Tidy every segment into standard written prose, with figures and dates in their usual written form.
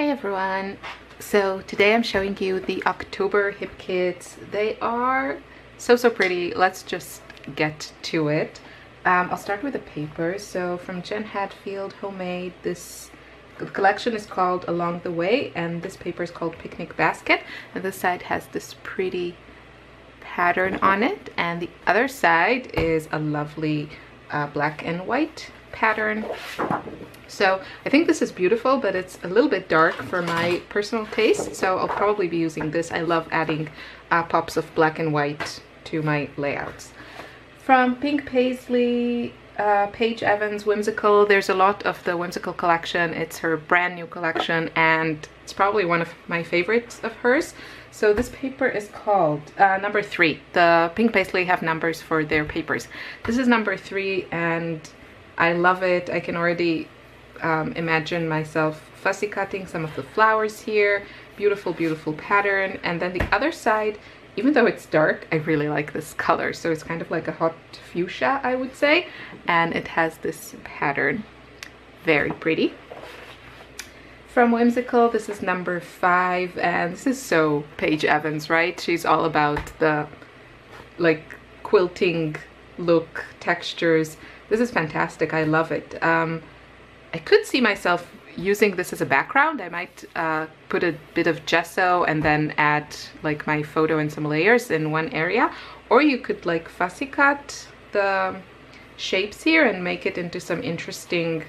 Hey everyone! So today I'm showing you the October hip kits. They are so pretty. Let's just get to it. I'll start with the paper. So from Jen Hadfield Homemade, this collection is called Along the Way, and this paper is called Picnic Basket, and this side has this pretty pattern on it, and the other side is a lovely black and white pattern. So I think this is beautiful, but it's a little bit dark for my personal taste, so I'll probably be using this. I love adding pops of black and white to my layouts. From Pink Paisley, Paige Evans Whimsical. There's a lot of the Whimsical collection. It's her brand new collection, and it's probably one of my favorites of hers. So this paper is called number 3. The Pink Paisley have numbers for their papers. This is number 3, and I love it. I can already imagine myself fussy cutting some of the flowers here. Beautiful pattern. And then the other side, even though it's dark, I really like this color. So it's kind of like a hot fuchsia, I would say, and it has this pattern. Very pretty. From Whimsical, this is number 5, and this is so Paige Evans, right? She's all about the like quilting look, textures. This is fantastic. I love it. I could see myself using this as a background. I might put a bit of gesso and then add like my photo and some layers in one area, or you could like fussy cut the shapes here and make it into some interesting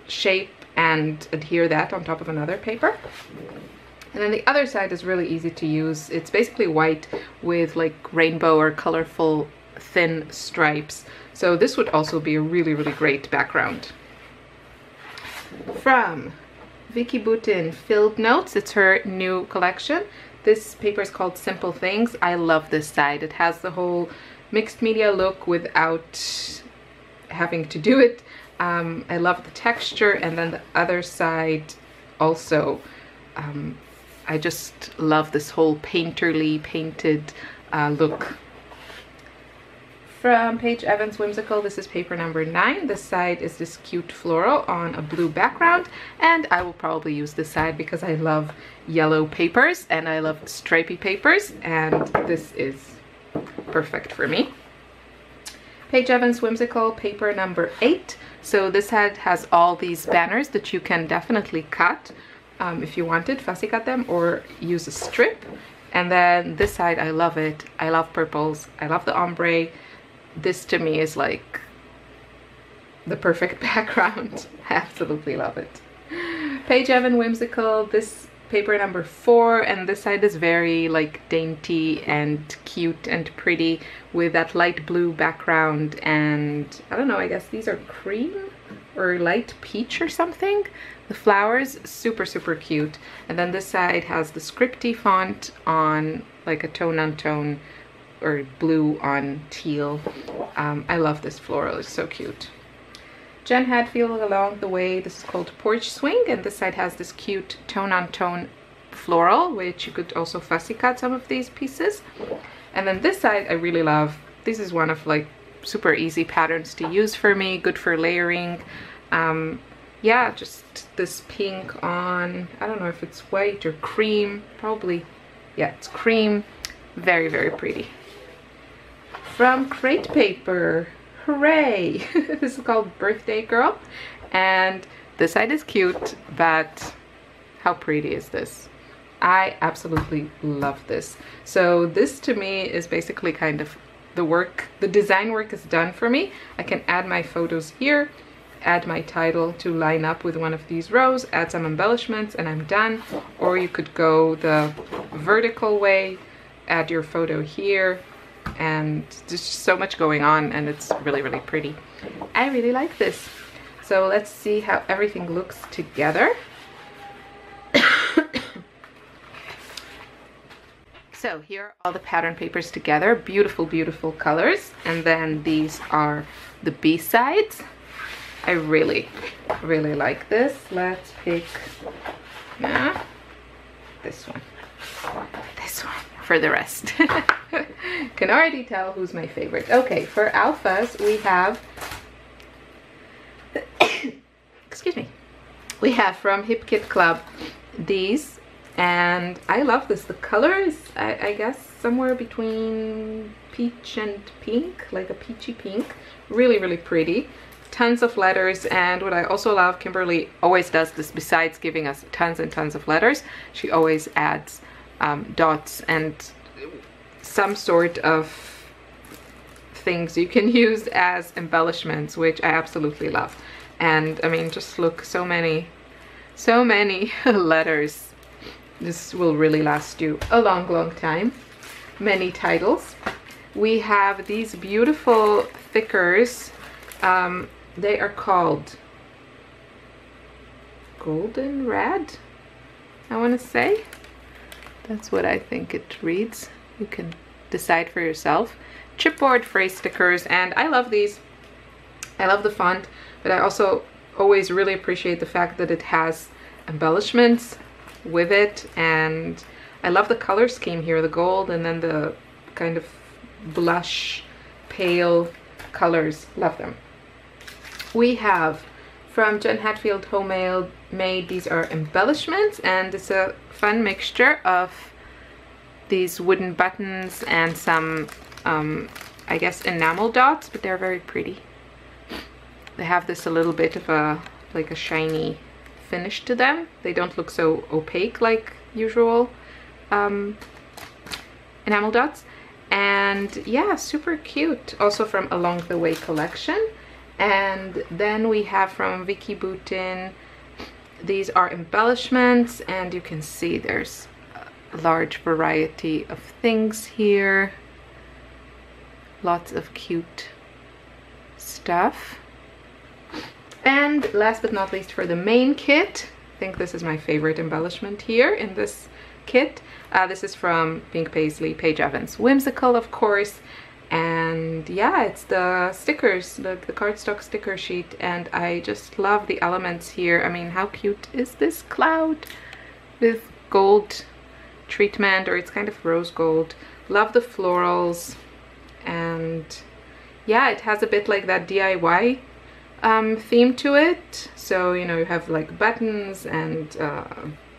shape and adhere that on top of another paper. And then the other side is really easy to use. It's basically white with like rainbow or colorful thin stripes. So this would also be a really great background. From Vicky Boutin, Filled Notes. It's her new collection. This paper is called Simple Things. I love this side. It has the whole mixed media look without having to do it. I love the texture, and then the other side also. I just love this whole painterly painted look. From Paige Evans Whimsical, this is paper number 9. This side is this cute floral on a blue background, and I will probably use this side because I love yellow papers and I love stripy papers, and this is perfect for me. Paige Evans Whimsical, paper number 8. So this side has all these banners that you can definitely cut if you wanted, fussy cut them or use a strip. And then this side, I love it. I love purples. I love the ombre. This to me is like the perfect background. I absolutely love it. Paige Evans Whimsical, this paper number 4, and this side is very like dainty and cute and pretty with that light blue background, and I don't know, I guess these are cream or light peach or something. The flowers, super cute. And then this side has the scripty font on like a tone on tone or blue on teal. I love this floral, it's so cute. Jen Hadfield Along the Way, this is called Porch Swing, and this side has this cute tone on tone floral, which you could also fussy cut some of these pieces. And then this side I really love. This is one of like super easy patterns to use for me, good for layering. Yeah, just this pink on, I don't know if it's white or cream, probably, yeah, it's cream. Very pretty. From Crate Paper, hooray! This is called Birthday Girl, and this side is cute, but how pretty is this? I absolutely love this. So this to me is basically kind of the work, the design work is done for me. I can add my photos here, add my title to line up with one of these rows, add some embellishments, and I'm done. Or you could go the vertical way, add your photo here, and there's just so much going on, and it's really pretty. I really like this. So let's see how everything looks together. So here are all the pattern papers together. Beautiful colors. And then these are the B-sides. I really like this. Let's pick this one for the rest. Can already tell who's my favorite. Okay, for alphas we have excuse me, We have from Hip Kit Club these, and I love this. The color is, I guess, somewhere between peach and pink, like a peachy pink. Really, really pretty. Tons of letters, and what I also love, Kimberly always does this. Besides giving us tons and tons of letters, she always adds dots and some sort of things you can use as embellishments, which I absolutely love. And I mean, just look, so many letters. This will really last you a long, long time. Many titles. We have these beautiful thickers. They are called Golden Red, I want to say. That's what I think it reads. You can decide for yourself. Chipboard phrase stickers, and I love these. I love the font, but I also always really appreciate the fact that it has embellishments with it, and I love the color scheme here, the gold and then the kind of blush pale colors. Love them. We have from Jen Hatfield Homemade, these are embellishments, and it's a fun mixture of these wooden buttons and some I guess enamel dots, but they're very pretty. They have this a little bit of a like a shiny finish to them. They don't look so opaque like usual enamel dots. And yeah, super cute. Also from Along the Way collection. And then we have from Vicky Boutin, these are embellishments, and you can see there's a large variety of things here. Lots of cute stuff. And last but not least, for the main kit, I think this is my favorite embellishment here in this kit. This is from Pink Paisley, Paige Evans. Whimsical, of course. And yeah, it's the stickers, the cardstock sticker sheet, and I just love the elements here. I mean, how cute is this cloud with gold treatment, or it's kind of rose gold. Love the florals, and yeah, it has a bit like that DIY theme to it. So, you know, you have like buttons and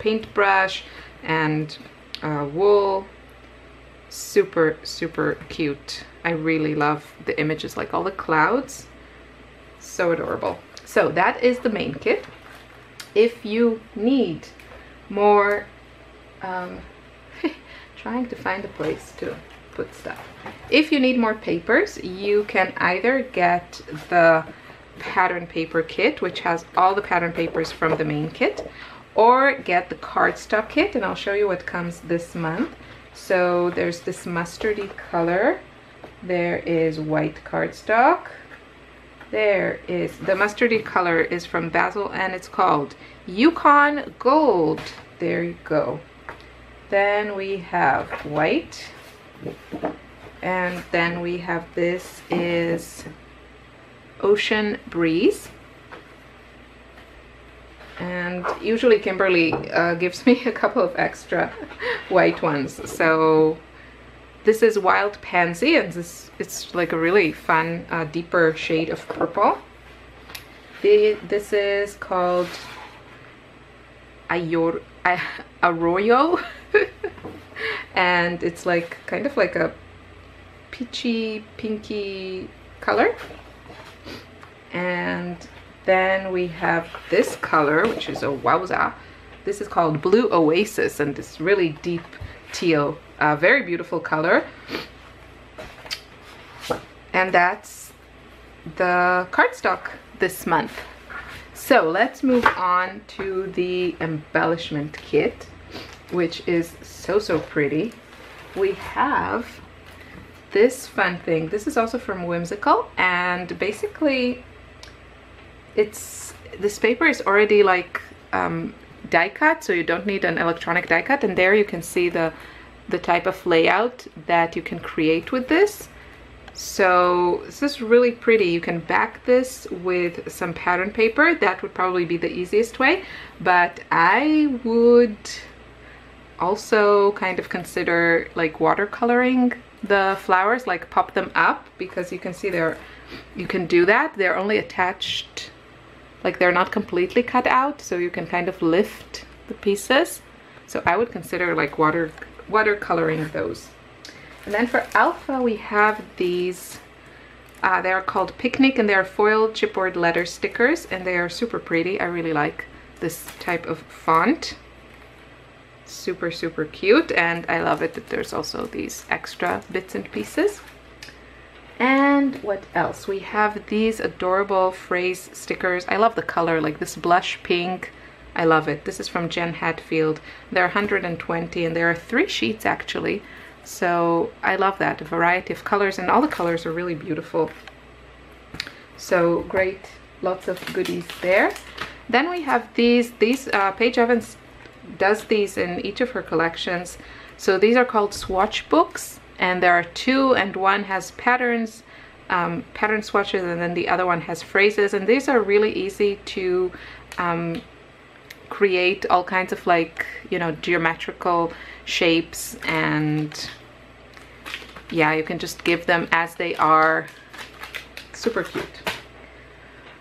paintbrush and wool. Super, super cute. I really love the images, like all the clouds. So adorable. So that is the main kit. If you need more, trying to find a place to put stuff. If you need more papers, you can either get the pattern paper kit, which has all the pattern papers from the main kit, or get the cardstock kit, and I'll show you what comes this month. So there's this mustardy color, there is white cardstock, there is the mustardy color is from Basil, and it's called Yukon Gold. There you go. Then we have white, and then we have this is Ocean Breeze. And usually Kimberly gives me a couple of extra white ones. So this is Wild Pansy, and it's like a really fun deeper shade of purple. This is called Arroyo and it's like kind of like a peachy pinky color. And then we have this color, which is a wowza. This is called Blue Oasis, and it's really deep teal, very beautiful color. And that's the cardstock this month. So let's move on to the embellishment kit, which is so pretty. We have this fun thing. This is also from Whimsical, and basically this paper is already like die cut, so you don't need an electronic die cut, and there you can see the type of layout that you can create with this. So this is really pretty. You can back this with some pattern paper. That would probably be the easiest way, but I would also kind of consider like watercoloring the flowers, like pop them up, because you can see you can do that. They're only attached like they're not completely cut out, so you can kind of lift the pieces. So I would consider like watercoloring those. And then for alpha we have these, they are called Picnic, and they are foil chipboard letter stickers, and they are super pretty. I really like this type of font. Super, super cute, and I love it that there's also these extra bits and pieces. And what else? We have these adorable phrase stickers. I love the color, like this blush pink. I love it. This is from Jen Hatfield. They're 120, and there are 3 sheets actually. So I love that, a variety of colors, and all the colors are really beautiful. So great, lots of goodies there. Then we have these Paige Evans does these in each of her collections. So these are called swatch books, and there are 2, and one has patterns, pattern swatches, and then the other one has phrases. And these are really easy to create all kinds of, like, you know, geometrical shapes, and yeah, you can just give them as they are. Super cute.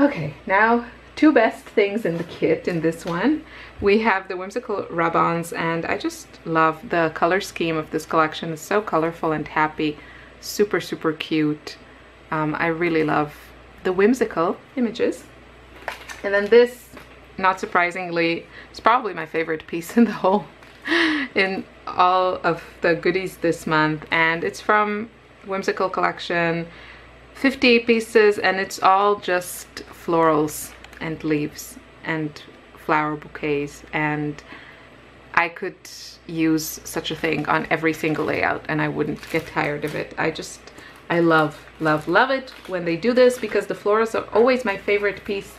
Okay, now 2 best things in the kit in this one. We have the whimsical rub-ons, and I just love the color scheme of this collection. It's so colorful and happy. Super, super cute. I really love the whimsical images. And then this, not surprisingly, is probably my favorite piece in the whole, in all of the goodies this month. And it's from Whimsical Collection, 58 pieces, and it's all just florals and leaves and flower bouquets, and I could use such a thing on every single layout and I wouldn't get tired of it. I love, love, love it when they do this, because the florals are always my favorite piece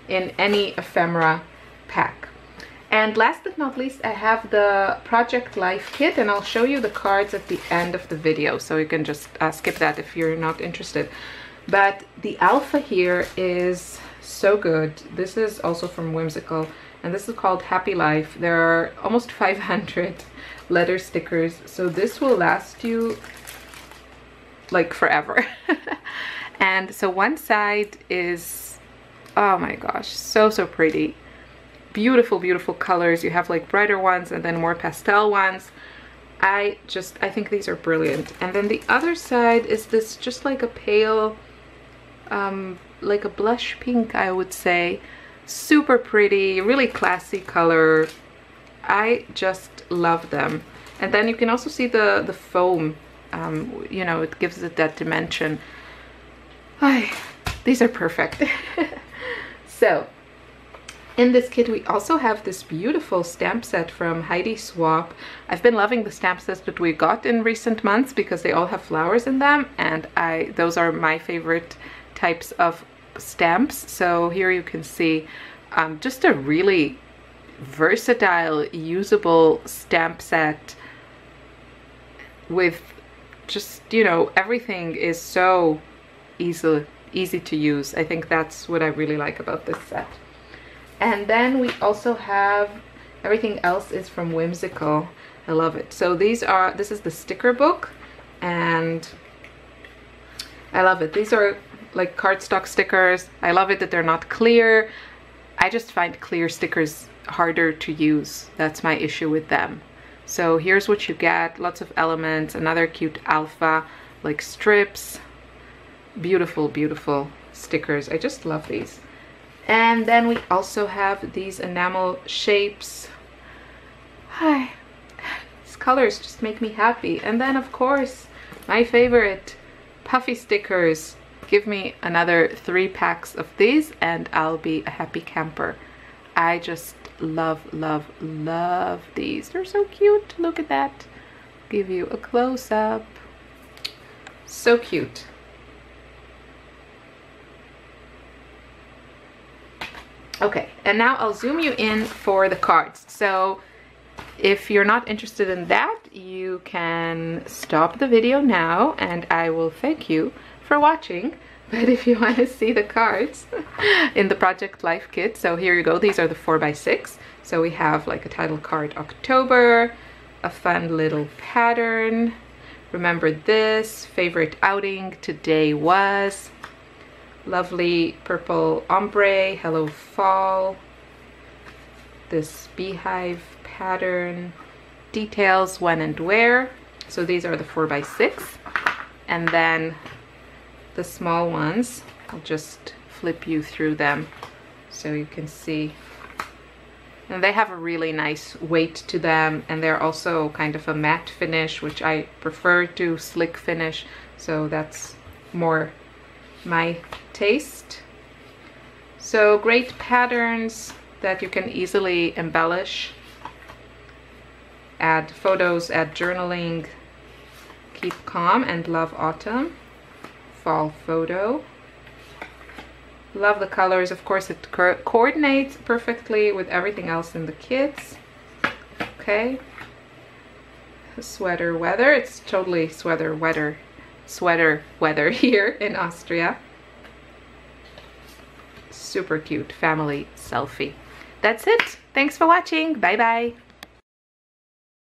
in any ephemera pack. And last but not least, I have the Project Life kit, and I'll show you the cards at the end of the video, so you can just skip that if you're not interested. But the alpha here is so good. This is also from Whimsical, and this is called Happy Life. There are almost 500 letter stickers, so this will last you like forever. And so one side is, oh my gosh, so pretty. Beautiful, beautiful colors. You have like brighter ones and then more pastel ones. I think these are brilliant. And then the other side is this, just like a pale, like a blush pink, I would say. Super pretty, really classy color. I just love them. And then you can also see the foam, you know, it gives it that dimension. These are perfect. So in this kit we also have this beautiful stamp set from Heidi Swap. I've been loving the stamp sets that we got in recent months because they all have flowers in them, and those are my favorite types of stamps. So here you can see just a really versatile, usable stamp set with just, you know, everything is so easy to use. I think that's what I really like about this set. And then we also have, everything else is from Whimsical. I love it. So this is the sticker book, and I love it. These are like cardstock stickers. I love it that they're not clear. I just find clear stickers harder to use. That's my issue with them. So here's what you get. Lots of elements, another cute alpha, like strips. Beautiful, beautiful stickers. I just love these. And then we also have these enamel shapes. These colors just make me happy. And then of course, my favorite, puffy stickers. Give me another 3 packs of these and I'll be a happy camper. I just love, love, love these. They're so cute. Look at that. Give you a close-up. So cute. Okay, and now I'll zoom you in for the cards. So if you're not interested in that, you can stop the video now and I will thank you for watching. But if you want to see the cards in the Project Life kit, so here you go. These are the 4x6. So we have like a title card, October, a fun little pattern, remember this, favorite outing, today was, Lovely purple ombre, Hello Fall. This beehive pattern. Details, when and where. So these are the 4x6. And then the small ones, I'll just flip you through them so you can see. And they have a really nice weight to them, and they're also kind of a matte finish, which I prefer to slick finish, so that's more my taste. So great patterns that you can easily embellish, add photos, add journaling. Keep calm and love autumn. Fall photo. Love the colors. Of course, it coordinates perfectly with everything else in the kits. Okay. Sweater weather. It's totally sweater weather here in Austria. Super cute family selfie. That's it. Thanks for watching. Bye bye.